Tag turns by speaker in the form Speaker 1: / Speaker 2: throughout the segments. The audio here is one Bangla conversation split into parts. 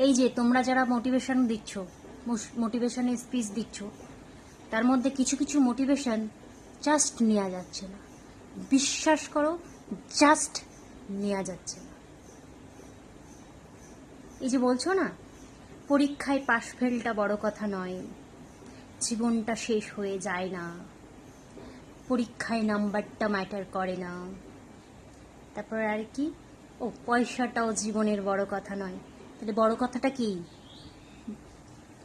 Speaker 1: এই যে তোমরা যারা মোটিভেশন দিচ্ছ, মোটিভেশনের স্পিচ দিচ্ছ, তার মধ্যে কিছু কিছু মোটিভেশন জাস্ট নেওয়া যাচ্ছে না। বিশ্বাস করো, জাস্ট নেওয়া যাচ্ছে না। এই যে বলছো না, পরীক্ষায় পাশ ফেলটা বড় কথা নয়, জীবনটা শেষ হয়ে যায় না, পরীক্ষায় নাম্বারটা ম্যাটার করে না, তারপর আর কি, ও পয়সাটাও জীবনের বড় কথা নয়। তাহলে বড় কথাটা কি?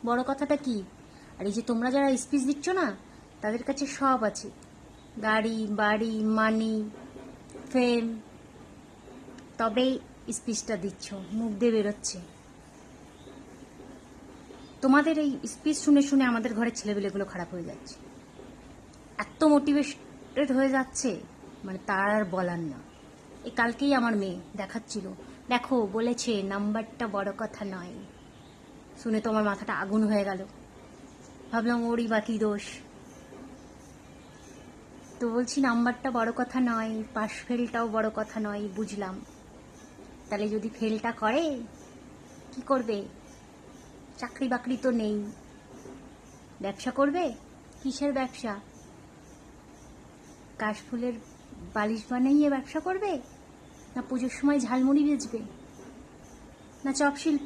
Speaker 1: বড় কথাটা কি? আর এই যে তোমরা যারা স্পিচ দিচ্ছ না, তাদের কাছে সব আছে, গাড়ি বাড়ি মানি ফেম, তবেই স্পিচটা দিচ্ছ, মুখ দিয়ে বেরোচ্ছে। তোমাদের এই স্পিচ শুনে শুনে আমাদের ঘরের ছেলেবেলেগুলো খারাপ হয়ে যাচ্ছে, এত মোটিভেটেড হয়ে যাচ্ছে, মানে তার আর বলার না। এই কালকেই আমার মেয়ে দেখাচ্ছিল, দেখো বলেছে নাম্বারটা বড় কথা নয়। শুনে তো আমার মাথাটা আগুন হয়ে গেল, ভাবলাম ওরই বাকি দোষ। তো বলছি নাম্বারটা বড় কথা নয়, পাশ ফেলটাও বড় কথা নয়, বুঝলাম। তাহলে যদি ফেলটা করে কি করবে? চাকরি বাকরি তো নেই, ব্যবসা করবে? কিসের ব্যবসা? কাশফুলের বালিশ বানাইয়ে ব্যবসা করবে, না পুজোর সময় ঝালমুড়ি বেচবে, না চপ শিল্প,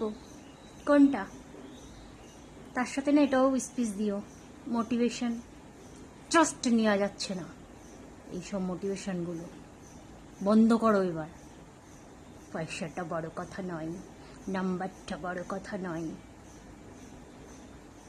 Speaker 1: কোনটা? তার সাথে না এটাও স্পিচ দিও, মোটিভেশন জাস্ট নেওয়া যাচ্ছে না। এইসব মোটিভেশনগুলো বন্ধ করো এবার। পয়সাটা বড় কথা নয়, নাম্বারটা বড় কথা নয়।